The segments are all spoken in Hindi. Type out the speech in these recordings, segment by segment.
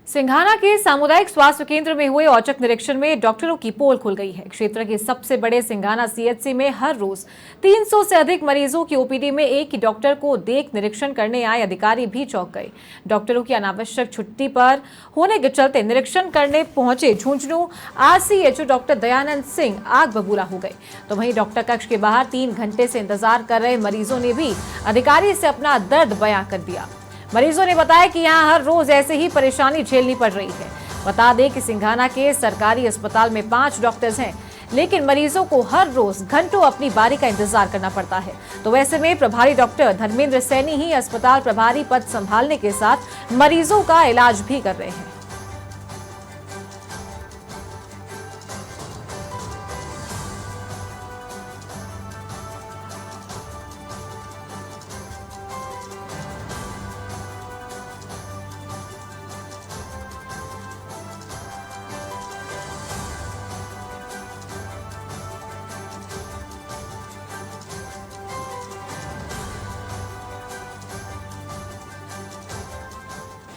सिंघाना के सामुदायिक स्वास्थ्य केंद्र में हुए औचक निरीक्षण में डॉक्टरों की पोल खुल गई है। क्षेत्र के सबसे बड़े सिंघाना सीएचसी में हर रोज 300 से अधिक मरीजों की ओपीडी में एक ही डॉक्टर को देख निरीक्षण करने आए अधिकारी भी चौंक गए। डॉक्टरों की अनावश्यक छुट्टी पर होने के चलते निरीक्षण करने पहुंचे झुंझुनू आरसीएचओ डॉक्टर दयानंद सिंह आग बबूला हो गए। तो वहीं डॉक्टर कक्ष के बाहर 3 घंटे से इंतजार कर रहे मरीजों ने भी अधिकारी से अपना दर्द बयां कर दिया। मरीजों ने बताया कि यहां हर रोज ऐसे ही परेशानी झेलनी पड़ रही है। बता दें कि सिंघाना के सरकारी अस्पताल में 5 डॉक्टर्स हैं, लेकिन मरीजों को हर रोज घंटों अपनी बारी का इंतजार करना पड़ता है। तो वैसे में प्रभारी डॉक्टर धर्मेंद्र सैनी ही अस्पताल प्रभारी पद संभालने के साथ मरीजों का इलाज भी कर रहे हैं।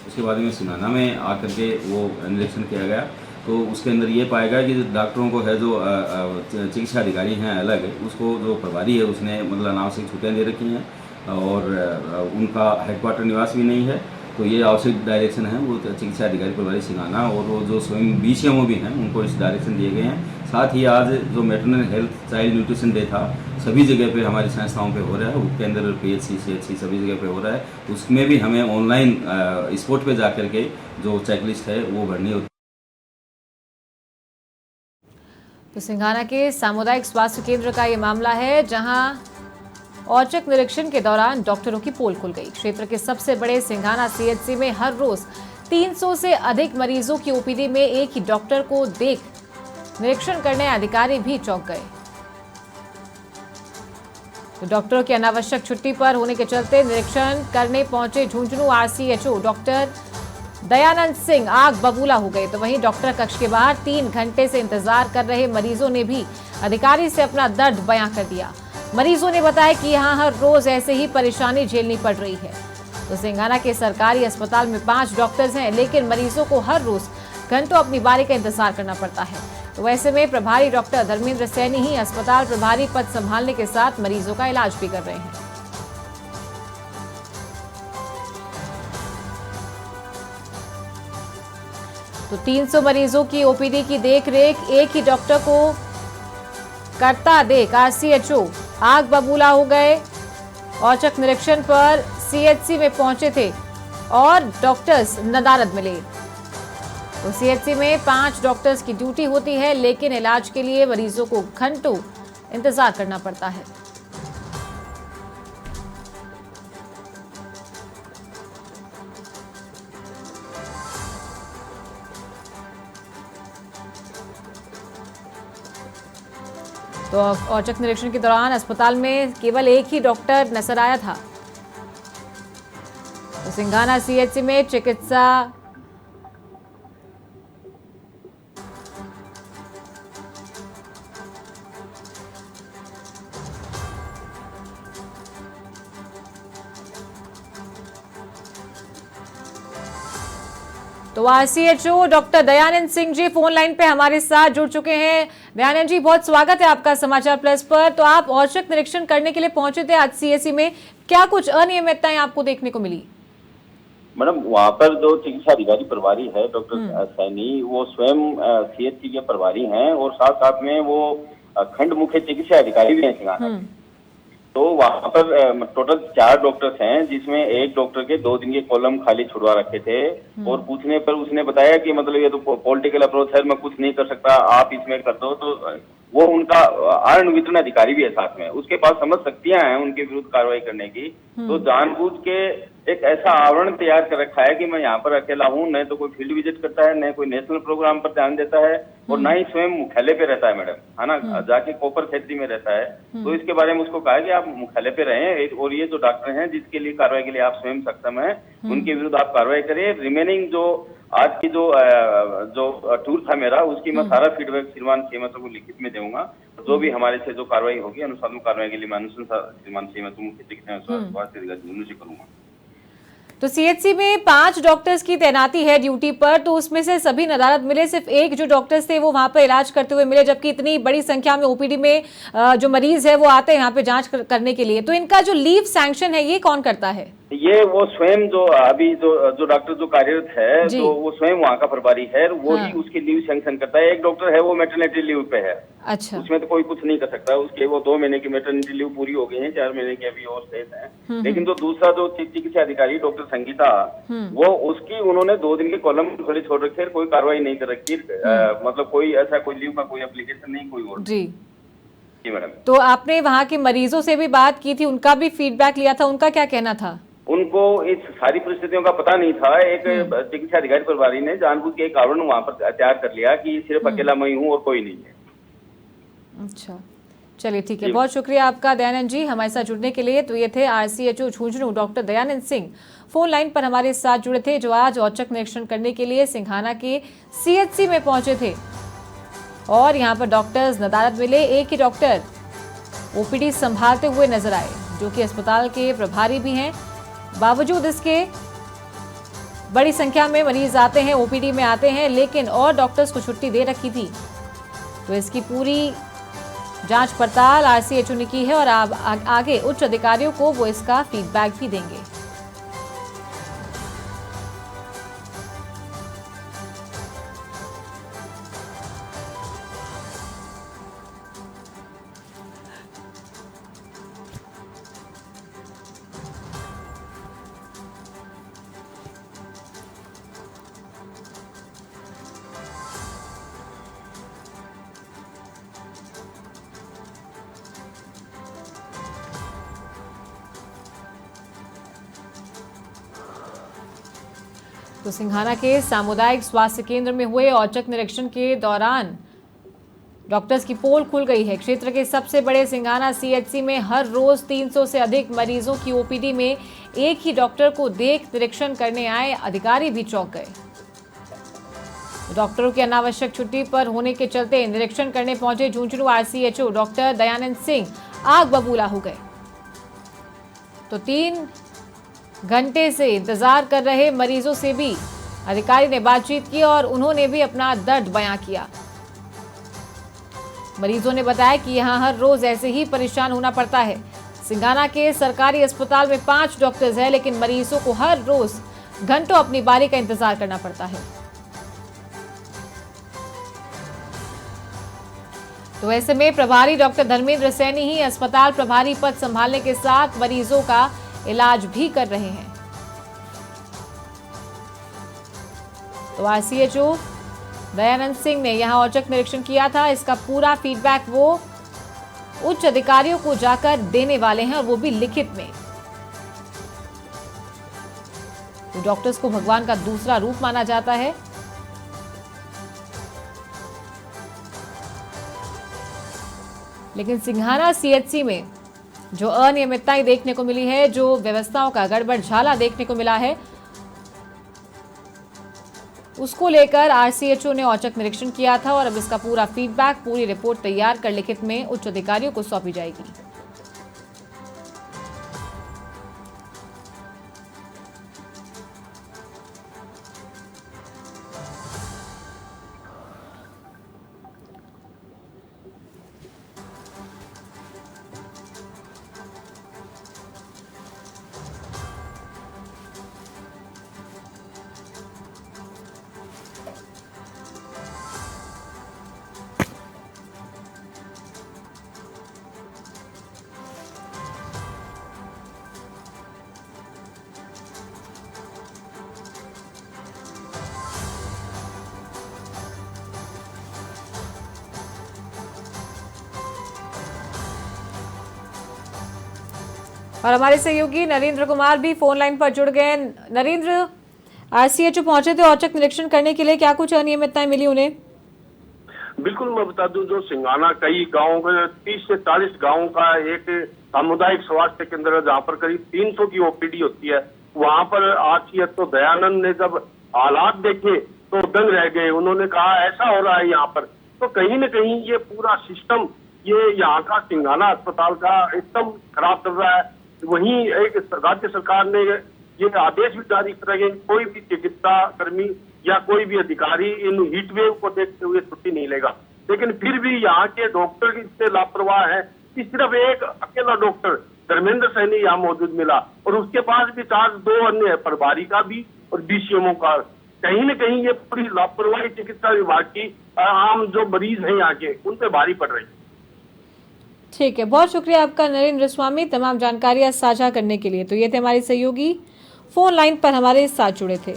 उसके बाद में सिंघाना में आकर के वो निरीक्षण किया गया, तो उसके अंदर ये पाया गया कि जो डॉक्टरों को है, जो चिकित्सा अधिकारी हैं अलग, उसको जो प्रभारी है उसने मतलब अनावश्यक छुट्टियाँ दे रखी हैं और उनका हेडक्वार्टर निवास भी नहीं है। तो ये आवश्यक डायरेक्शन है वो चिकित्सा अधिकारी प्रभारी सिंघाना और वो जो स्वयं बीसीएमओ भी हैं उनको इस डायरेक्शन दिए गए हैं। साथ ही आज जो maternal health child nutrition day था, सभी जगह पे हमारी संस्थाओं पे हो रहा है, उसके अंदर पीएचसी सीएचसी सभी जगह पे हो रहा है। उसमें भी हमें ऑनलाइन स्पॉट पे जा करके जो चेकलिस्ट है वो भरनी होती है। तो सिंघाना के सामुदायिक स्वास्थ्य केंद्र का ये मामला है, जहां औचक निरीक्षण के दौरान डॉक्टरों की पोल खुल गई। क्षेत्र के सबसे बड़े सिंघाना सीएचसी में हर रोज 300 से अधिक मरीजों की ओपीडी में एक ही डॉक्टर को देख निरीक्षण करने अधिकारी भी चौंक गए। तो डॉक्टरों की अनावश्यक छुट्टी पर होने के चलते निरीक्षण करने पहुंचे झुंझुनू आरसीएचओ डॉक्टर दयानंद सिंह आग बबूला हो गए। तो वहीं डॉक्टर कक्ष के बाहर 3 घंटे से इंतजार कर रहे मरीजों ने भी अधिकारी से अपना दर्द बयां कर दिया। मरीजों ने बताया कि यहां हर रोज ऐसे ही परेशानी झेलनी पड़ रही है। तो सिंघाना के सरकारी अस्पताल में 5 डॉक्टर्स हैं, लेकिन मरीजों को हर रोज घंटों अपनी बारी का इंतजार करना पड़ता है। तो वैसे में प्रभारी डॉक्टर धर्मेंद्र सैनी ही अस्पताल प्रभारी पद संभालने के साथ मरीजों का इलाज भी कर रहे हैं। तो 300 मरीजों की ओपीडी की देखरेख एक ही डॉक्टर को करता देख आरसीएचओ आग बबूला हो गए। औचक निरीक्षण पर सीएचसी में पहुंचे थे और डॉक्टर्स नदारद मिले। तो सीएचसी में 5 डॉक्टर्स की ड्यूटी होती है, लेकिन इलाज के लिए मरीजों को घंटों इंतजार करना पड़ता है। तो औचक निरीक्षण के दौरान अस्पताल में केवल एक ही डॉक्टर नजर आया था। तो सिंघाना सीएचसी में चिकित्सा तो RCHO doctor Dayanand Singh ji phone line पे हमारे साथ जुड़ चुके हैं। दयानंद जी, बहुत स्वागत है आपका समाचार प्लस पर। तो आप औचक निरीक्षण करने के लिए पहुंचे थे आज सीएचसी में, क्या कुछ अनियमितताएं आपको देखने को मिली? मैडम, वहाँ पर जो चिकित्सा अधिकारी प्रभारी है डॉक्टर सैनी, वो स्वयं सीएचसी के प्रभारी हैं और साथ साथ में वो खंड मुख्य चिकित्सा अधिकारी भी हैं सिंघाना। तो वहाँ पर टोटल 4 डॉक्टर्स हैं, जिसमें एक डॉक्टर के 2 दिन के कॉलम खाली छुड़वा रखे थे और पूछने पर उसने बताया कि मतलब ये तो पॉलिटिकल अप्रोच है, मैं कुछ नहीं कर सकता, आप इसमें कर दो। तो वो उनका आरण वितरण अधिकारी भी है साथ में, उसके पास समझ शक्तियां हैं उनके विरुद्ध कार्रवाई करने की। तो जानबूझ के एक ऐसा आवरण तैयार कर रखा है कि मैं यहाँ पर अकेला हूँ, न तो कोई फील्ड विजिट करता है, न कोई नेशनल प्रोग्राम पर ध्यान देता है और न ही स्वयं मुख्यालय पे रहता है मैडम, है ना, जाके कोपर क्षेत्र में रहता है। तो इसके बारे में उसको कहा कि आप मुख्यालय पे रहें और ये जो डॉक्टर हैं जिसके लिए कार्रवाई के लिए आप स्वयं सक्षम है, उनके विरुद्ध आप कार्रवाई करिए। रिमेनिंग जो आज की जो टूर था मेरा, उसकी मैं सारा फीडबैक श्रीमान सीएमएसओ को लिखित में दूंगा। जो भी हमारे से जो कार्रवाई होगी अनुसार कार्रवाई के लिए मैं अनुसार श्रीमान सीएमएसओ मुख्य चिकित्सा स्वास्थ्य अधिकारी से करूंगा। तो सीएचसी में 5 डॉक्टर्स की तैनाती है ड्यूटी पर, तो उसमें से सभी नदारद मिले, सिर्फ एक जो डॉक्टर्स थे वो वहां पर इलाज करते हुए मिले, जबकि इतनी बड़ी संख्या में ओपीडी में जो मरीज है वो आते हैं यहाँ पे जांच करने के लिए। तो इनका जो लीव सैंक्शन है ये कौन करता है? ये वो स्वयं जो अभी जो डॉक्टर जो कार्यरत है, तो वो स्वयं वहाँ का प्रभारी है, वो ही उसकी लीव सैंक्शन करता है। एक डॉक्टर है वो मैटरनिटी लीव पे है। अच्छा। उसमें तो कोई कुछ नहीं कर सकता, उसके वो 2 महीने की मैटरनिटी लीव पूरी हो गई है, 4 महीने की अभी और शेष है। लेकिन जो दूसरा जो चिकित्सा अधिकारी डॉक्टर संगीता, वो उसकी उन्होंने 2 दिन के कॉलम खुले छोड़ रखे, कोई कार्रवाई नहीं कर रखी, मतलब कोई ऐसा कोई लीव का कोई एप्लीकेशन नहीं, कोई और। जी मैडम, तो आपने वहाँ के मरीजों से भी बात की थी, उनका भी फीडबैक लिया था, उनका क्या कहना था? उनको इस सारी परिस्थितियों का पता नहीं था। एक चिकित्सा अधिकारी प्रभारी ने जानबूझ के एक कारण वहाँ पर तैयार कर लिया कि सिर्फ अकेला मैं हूँ और कोई नहीं है। अच्छा, चलिए ठीक है, बहुत शुक्रिया आपका दयानंद जी हमारे साथ जुड़ने के लिए। तो ये थे RCHO Jhunjhunu doctor Dayanand Singh, phone line पर हमारे साथ जुड़े थे, जो आज औचक निरीक्षण करने के लिए सिंघाना के सीएचसी में पहुंचे थे। और यहाँ पर डॉक्टर्स नदारद मिले, एक ही डॉक्टर ओपीडी संभालते हुए नजर आए, जो कि अस्पताल के प्रभारी भी हैं। बावजूद इसके बड़ी संख्या में मरीज आते हैं, ओपीडी में आते हैं, लेकिन और डॉक्टर्स को छुट्टी दे रखी थी। तो इसकी पूरी जांच पड़ताल आरसीएचओ ने की है और आगे उच्च अधिकारियों को वो इसका फीडबैक भी देंगे। तो सिंघाना के सामुदायिक स्वास्थ्य केंद्र में हुए औचक निरीक्षण के दौरान डॉक्टर्स की पोल खुल गई है। क्षेत्र के सबसे बड़े सिंघाना सीएचसी में हर रोज 300 से अधिक मरीजों की ओपीडी में एक ही डॉक्टर को देख निरीक्षण करने आए अधिकारी भी चौंक गए। डॉक्टरों की अनावश्यक छुट्टी पर होने के चलते निरीक्षण करने पहुंचे झुंझुनू आरसीएचओ डॉक्टर दयानंद सिंह आग बबूला हो गए। तो 3 घंटे से इंतजार कर रहे मरीजों से भी अधिकारी ने बातचीत की और उन्होंने भी अपना दर्द बयां किया। मरीजों ने बताया कि यहां हर रोज ऐसे ही परेशान होना पड़ता है। सिंघाना के सरकारी अस्पताल में 5 डॉक्टर्स हैं, लेकिन मरीजों को हर रोज घंटों अपनी बारी का इंतजार करना पड़ता है। तो ऐसे में प्रभारी डॉक्टर धर्मेंद्र सैनी ही अस्पताल प्रभारी पद संभालने के साथ मरीजों का इलाज भी कर रहे हैं। तो आरसीएचओ दयानंद सिंह ने यहां औचक निरीक्षण किया था। इसका पूरा फीडबैक वो उच्च अधिकारियों को जाकर देने वाले हैं, और वो भी लिखित में। तो डॉक्टर्स को भगवान का दूसरा रूप माना जाता है। लेकिन सिंघाना सीएचसी में जो अनियमितताएं देखने को मिली है, जो व्यवस्थाओं का गड़बड़झाला देखने को मिला है, उसको लेकर आरसीएचओ ने औचक निरीक्षण किया था, और अब इसका पूरा फीडबैक, पूरी रिपोर्ट तैयार कर लिखित में उच्च अधिकारियों को सौंपी जाएगी। और हमारे सहयोगी नरेंद्र कुमार भी फोन लाइन पर जुड़ गए। नरेंद्र, आरसीएचओ पहुंचे थे औचक निरीक्षण करने के लिए, क्या कुछ अनियमितताएं मिली उन्हें? बिल्कुल, मैं बता दूं, जो सिंघाना कई गाँव 30 से 40 गाँव का एक सामुदायिक स्वास्थ्य केंद्र है, जहाँ पर करीब 300 की ओपीडी होती है। वहाँ पर आरसीएचओ दयानंद ने जब हालात देखे तो दंग रह गए। उन्होंने कहा ऐसा हो रहा है यहाँ पर, तो कहीं न कहीं ये पूरा सिस्टम, ये यहाँ का सिंघाना अस्पताल का एकदम खराब कर रहा है। वहीं एक राज्य सरकार ने ये आदेश भी जारी करेंगे, कोई भी चिकित्सा कर्मी या कोई भी अधिकारी इन हीट वेव को देखते हुए छुट्टी नहीं लेगा। लेकिन फिर भी यहाँ के डॉक्टर इतने लापरवाह है कि सिर्फ एक अकेला डॉक्टर धर्मेंद्र सैनी यहाँ मौजूद मिला और उसके पास भी चार्ज 2 अन्य प्रभारी का भी और डीसीएमओ का। कहीं न कहीं ये पूरी लापरवाही चिकित्सा विभाग की आम जो मरीज हैं यहाँ के उन पे भारी पड़ रही है। ठीक है, बहुत शुक्रिया आपका नरेंद्र स्वामी तमाम जानकारियां साझा करने के लिए। तो ये थे हमारे सहयोगी, फोन लाइन पर हमारे साथ जुड़े थे।